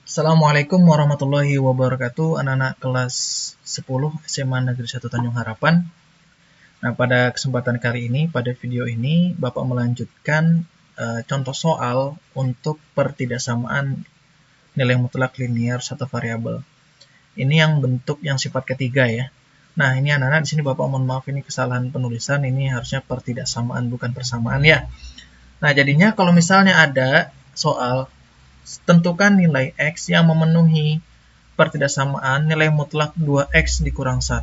Assalamualaikum warahmatullahi wabarakatuh, anak-anak kelas 10 SMA Negeri 1 Tanjung Harapan. Nah, pada kesempatan kali ini, pada video ini, Bapak melanjutkan contoh soal untuk pertidaksamaan nilai mutlak linear satu variabel. Ini yang bentuk yang sifat ketiga ya. Nah, ini anak-anak di sini Bapak mohon maaf, ini kesalahan penulisan, ini harusnya pertidaksamaan bukan persamaan ya. Nah, jadinya kalau misalnya ada soal tentukan nilai X yang memenuhi pertidaksamaan nilai mutlak 2X dikurang 1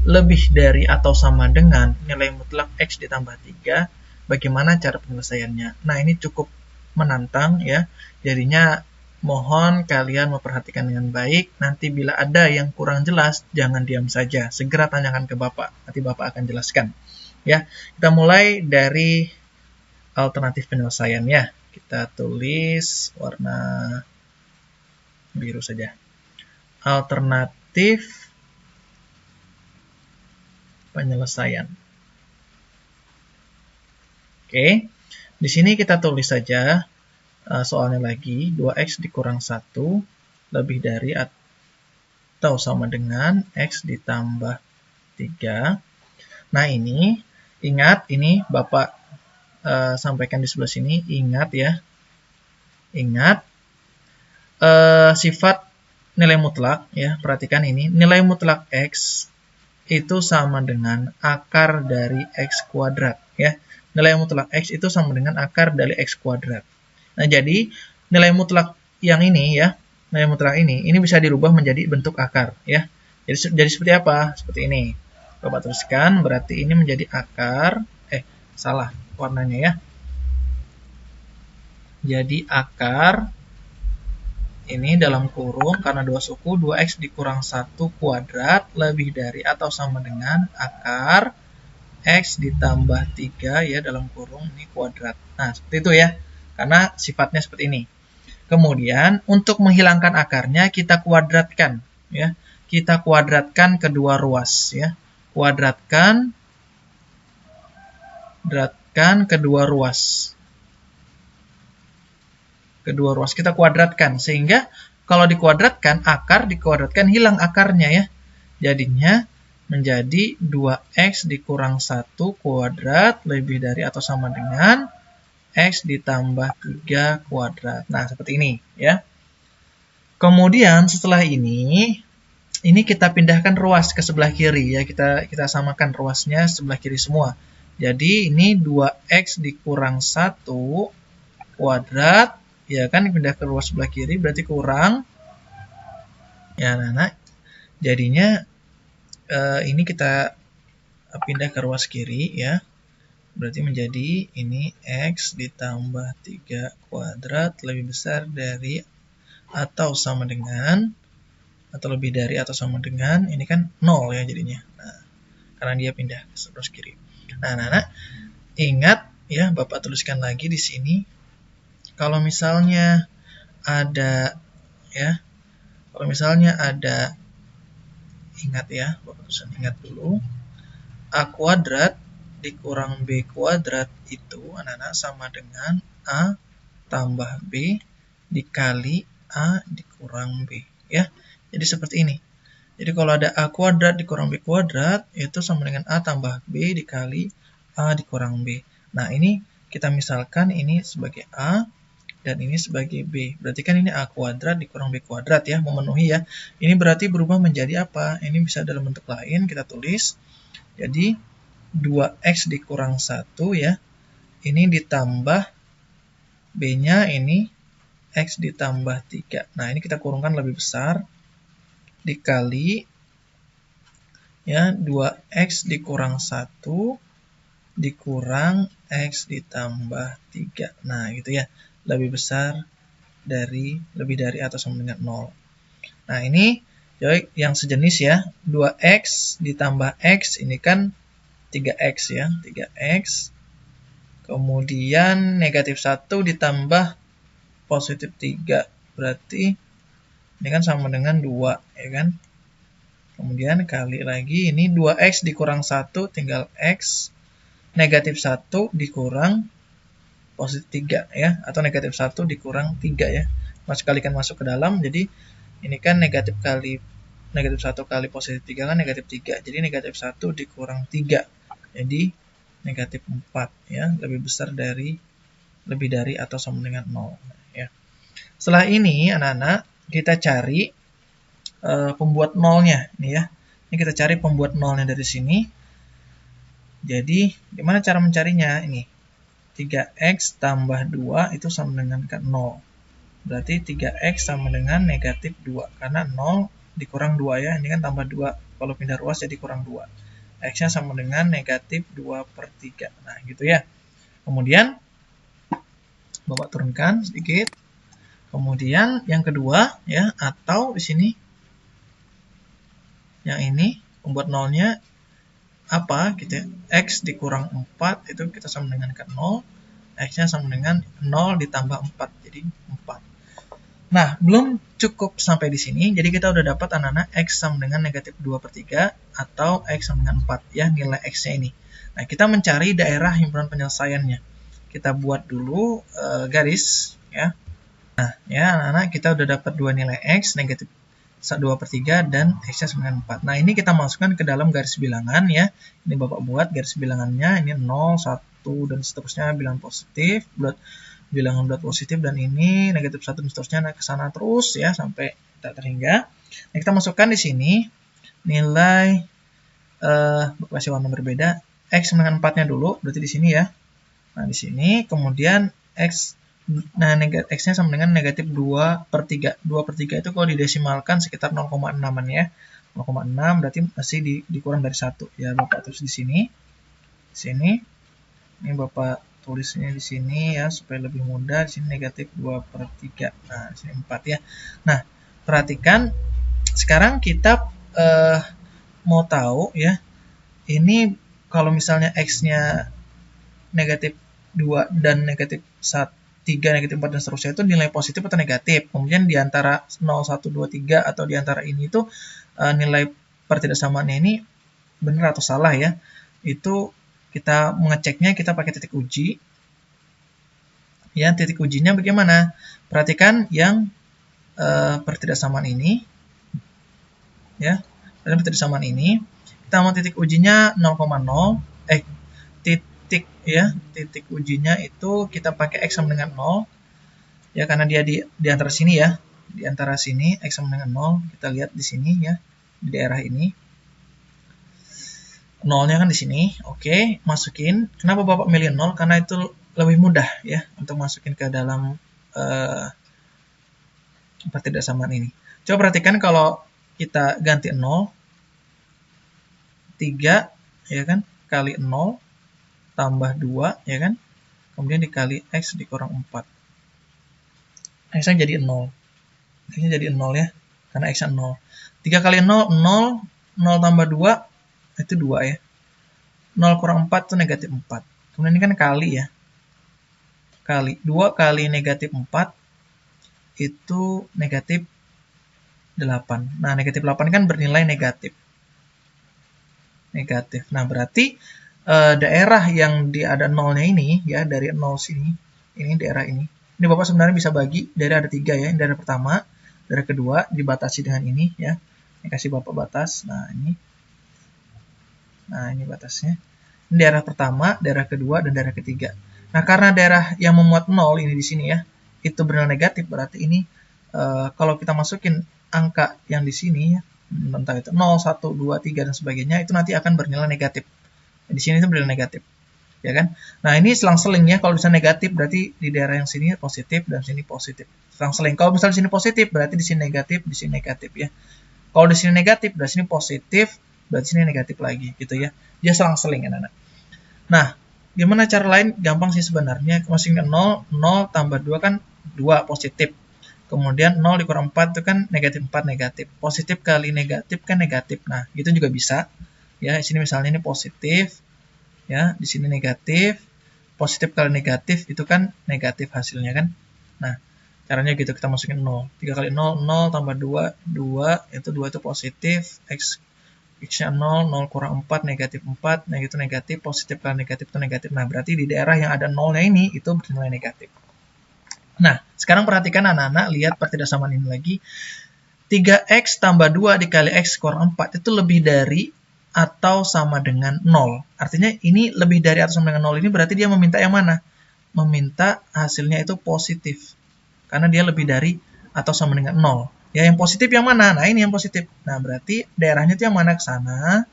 lebih dari atau sama dengan nilai mutlak X ditambah 3, bagaimana cara penyelesaiannya? Nah, ini cukup menantang ya. Jadinya mohon kalian memperhatikan dengan baik. Nanti bila ada yang kurang jelas, jangan diam saja. Segera tanyakan ke Bapak. Nanti Bapak akan jelaskan. Ya, kita mulai dari alternatif penyelesaiannya. Kita tulis warna biru saja. Alternatif penyelesaian. Oke, di sini kita tulis saja soalnya lagi 2X dikurang 1 lebih dari atau sama dengan X ditambah 3. Nah, ini ingat, ini Bapak sampaikan di sebelah sini, ingat ya. Ingat sifat nilai mutlak ya, perhatikan ini, nilai mutlak X itu sama dengan akar dari X kuadrat ya. Nilai mutlak X itu sama dengan akar dari X kuadrat. Nah, jadi nilai mutlak yang ini ya, nilai mutlak ini bisa dirubah menjadi bentuk akar ya. Jadi seperti apa? Seperti ini. Bapak tuliskan, berarti ini menjadi akar, salah warnanya ya. Jadi akar ini dalam kurung, karena dua suku, 2X dikurang 1 kuadrat lebih dari atau sama dengan akar X ditambah 3 ya, dalam kurung ini kuadrat. Nah, seperti itu ya, karena sifatnya seperti ini. Kemudian untuk menghilangkan akarnya kita kuadratkan ya. Kita kuadratkan kedua ruas ya. Kuadratkan kedua ruas. Kedua ruas kita kuadratkan, sehingga kalau dikuadratkan, akar dikuadratkan, hilang akarnya ya. Jadinya menjadi 2X dikurang 1 kuadrat lebih dari atau sama dengan X ditambah 3 kuadrat. Nah, seperti ini ya. Kemudian setelah ini kita pindahkan ruas ke sebelah kiri ya. Kita samakan ruasnya sebelah kiri semua. Jadi ini 2X dikurang 1 kuadrat ya kan, pindah ke ruas sebelah kiri berarti kurang ya anak-anak. Jadinya ini kita pindah ke ruas kiri ya. Berarti menjadi ini X ditambah 3 kuadrat lebih besar dari atau sama dengan, atau lebih dari atau sama dengan, ini kan 0 ya jadinya. Nah, karena dia pindah ke ruas kiri. Nah, anak-anak ingat ya, Bapak tuliskan lagi di sini. Kalau misalnya ada ya, ingat ya, Bapak tuliskan, ingat dulu, A kuadrat dikurang B kuadrat itu anak-anak sama dengan A tambah B dikali A dikurang B ya. Jadi seperti ini. Jadi kalau ada A kuadrat dikurang B kuadrat itu sama dengan A tambah B dikali A dikurang B. Nah, ini kita misalkan ini sebagai A dan ini sebagai B. Berarti kan ini A kuadrat dikurang B kuadrat ya, memenuhi ya. Ini berarti berubah menjadi apa? Ini bisa dalam bentuk lain, kita tulis. Jadi 2X dikurang 1 ya. Ini ditambah B-nya ini X ditambah 3. Nah, ini kita kurungkan lebih besar. Dikali ya 2X dikurang 1 dikurang X ditambah 3. Nah, gitu ya. Lebih dari atau sama dengan 0. Nah, ini yang sejenis ya. 2X ditambah X ini kan 3X ya. 3X. Kemudian negatif 1 ditambah positif 3. Berarti ini kan sama dengan 2 ya kan. Kemudian kali lagi ini 2X dikurang 1 tinggal X. Negatif 1 dikurang positif 3 ya, atau negatif 1 dikurang 3 ya. kalikan masuk ke dalam, jadi ini kan negatif 1 kali positif 3 kan negatif 3. Jadi negatif 1 dikurang 3. Jadi negatif 4 ya, lebih dari atau sama dengan 0 ya. Setelah ini anak-anak kita cari pembuat nolnya nih ya. Ini kita cari pembuat nolnya dari sini. Jadi gimana cara mencarinya? Ini 3x tambah 2 itu sama dengan 0. Berarti 3x sama dengan negatif 2. Karena 0 dikurang 2 ya. Ini kan tambah 2. Kalau pindah ruas jadi kurang 2. X-nya sama dengan negatif 2/3. Nah gitu ya. Kemudian Bapak turunkan sedikit. Kemudian yang kedua ya, atau di sini yang ini pembuat nolnya apa gitu ya. X dikurang 4 itu kita sama dengan 0. X-nya sama dengan 0 ditambah 4. Jadi 4. Nah, belum cukup sampai di sini. Jadi kita udah dapat anak-anak X sama dengan negatif 2/3 atau X sama dengan 4 ya, nilai X-nya ini. Nah, kita mencari daerah himpunan penyelesaiannya. Kita buat dulu garis ya. Nah, ya anak-anak kita udah dapat dua nilai X, negatif 2/3 dan X-nya sama dengan 4. Nah, ini kita masukkan ke dalam garis bilangan ya. Ini Bapak buat garis bilangannya, ini 0, 1, dan seterusnya bilangan positif, bilangan bulat positif, dan ini negatif 1 dan seterusnya naik ke sana terus ya sampai tak terhingga. Nah, kita masukkan di sini nilai kasih warna berbeda. X sama dengan 4-nya dulu, berarti di sini ya. Nah, di sini kemudian X, nah X-nya sama dengan negatif 2/3. 2/3 itu kalau didesimalkan sekitar 0,6-an ya. 0,6 berarti masih dikurang dari 1. Ya, Bapak tulis di sini. Di sini. Ini Bapak tulisnya di sini ya supaya lebih mudah. Di sini negatif 2/3. Nah, di sini 4 ya. Nah, perhatikan sekarang kita mau tahu ya. Ini kalau misalnya X-nya negatif 2 dan negatif 1, 3, negatif 4 dan seterusnya itu nilai positif atau negatif. Kemudian di antara 0, 1, 2, 3 atau di antara ini itu nilai pertidaksamaannya ini benar atau salah ya. Itu kita mengeceknya kita pakai titik uji. Ya, titik ujinya bagaimana? Perhatikan yang pertidaksamaan ini. Ya, dalam pertidaksamaan ini kita mau titik ujinya 0,0. Titik ujinya itu kita pakai X sama dengan 0. Ya, karena dia di antara sini ya. Di antara sini X sama dengan 0. Kita lihat di sini ya, di daerah ini. 0-nya kan di sini. Oke, masukin. Kenapa Bapak milih 0? Karena itu lebih mudah ya untuk masukin ke dalam pertidaksamaan ini. Coba perhatikan kalau kita ganti 0, 3 ya kan, kali 0 tambah 2 ya kan, kemudian dikali X dikurang 4. X-nya jadi 0. X-nya jadi 0 ya, karena X-nya 0. 3 kali 0, 0. 0 tambah 2 itu 2 ya. 0 kurang 4 itu negatif 4. Kemudian ini kan kali ya. Kali 2 kali negatif 4 itu negatif 8. Nah, negatif 8 kan bernilai negatif. Negatif. Nah, berarti daerah yang ada nolnya ini ya, dari 0 sini, ini daerah ini. Ini Bapak sebenarnya bisa bagi, daerah ada 3 ya. Ini daerah pertama, daerah kedua dibatasi dengan ini ya. Ini kasih Bapak batas. Nah, ini batasnya. Ini daerah pertama, daerah kedua, dan daerah ketiga. Nah, karena daerah yang memuat 0 ini di sini ya, itu bernilai negatif, berarti ini kalau kita masukin angka yang di sini ya, entah itu 0, 1, 2, 3 dan sebagainya, itu nanti akan bernilai negatif. Di sini itu bernilai negatif. Ya kan? Nah, ini selang-seling ya. Kalau bisa negatif berarti di daerah yang sini positif dan sini positif. Selang-seling. Kalau misalnya di sini positif berarti di sini negatif, di sini negatif ya. Kalau di sini negatif berarti sini positif, berarti sini negatif lagi gitu ya. Dia selang-seling anak-anak. Nah, gimana cara lain? Gampang sih sebenarnya. Masukin 0, 0 tambah 2 kan 2 positif. Kemudian 0 dikurang 4 itu kan negatif 4 negatif. Positif kali negatif kan negatif. Nah, itu juga bisa. Ya, di sini misalnya ini positif. Ya, di sini negatif. Positif kali negatif itu kan negatif hasilnya kan. Nah, caranya gitu, kita masukin 0. 3 kali 0, 0 tambah 2, 2. Itu 2 itu positif. X-nya 0, 0 kurang 4, negatif 4. Nah, itu negatif. Positif kali negatif itu negatif. Nah, berarti di daerah yang ada 0-nya ini, itu bernilai negatif. Nah, sekarang perhatikan anak-anak, lihat pertidaksamaan ini lagi. 3x tambah 2 dikali x kurang 4 itu lebih dari atau sama dengan 0. Artinya ini lebih dari atau sama dengan 0 ini berarti dia meminta yang mana? Meminta hasilnya itu positif. Karena dia lebih dari atau sama dengan 0. Ya, yang positif yang mana? Nah, ini yang positif. Nah, berarti daerahnya itu yang mana ke sana?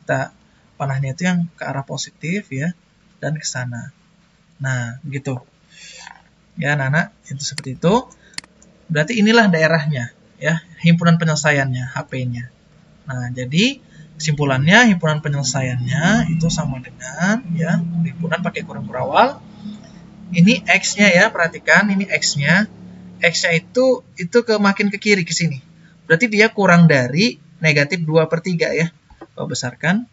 Kita panahnya itu yang ke arah positif ya, dan ke sana. Nah, begitu. Ya, anak-anak, itu seperti itu. Berarti inilah daerahnya, ya, himpunan penyelesaiannya, HP-nya. Nah, jadi kesimpulannya himpunan penyelesaiannya itu sama dengan ya, himpunan pakai kurang kurawal. Ini X-nya ya, perhatikan ini X-nya. X-nya itu makin ke kiri ke sini. Berarti dia kurang dari negatif 2/3 ya. Kalau besarkan.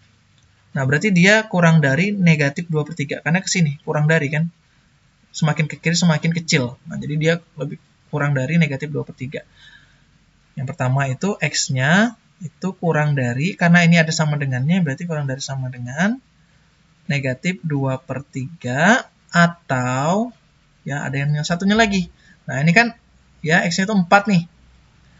Nah, berarti dia kurang dari negatif 2/3 karena ke sini, kurang dari kan. Semakin ke kiri semakin kecil. Nah, jadi dia lebih kurang dari negatif 2/3. Yang pertama itu X-nya itu kurang dari, karena ini ada sama dengannya, berarti kurang dari sama dengan negatif 2/3 atau, ya ada yang satunya lagi. Nah, ini kan, ya X-nya itu 4 nih.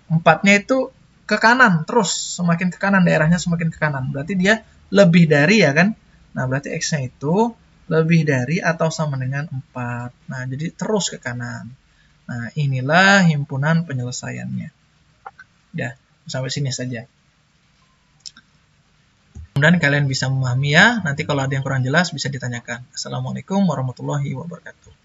4-nya itu ke kanan, terus semakin ke kanan, daerahnya semakin ke kanan. Berarti dia lebih dari ya kan. Nah, berarti X-nya itu lebih dari atau sama dengan 4. Nah, jadi terus ke kanan. Nah, inilah himpunan penyelesaiannya. Ya, sampai sini saja. Mudah-mudahan kalian bisa memahami ya. Nanti kalau ada yang kurang jelas bisa ditanyakan. Assalamualaikum warahmatullahi wabarakatuh.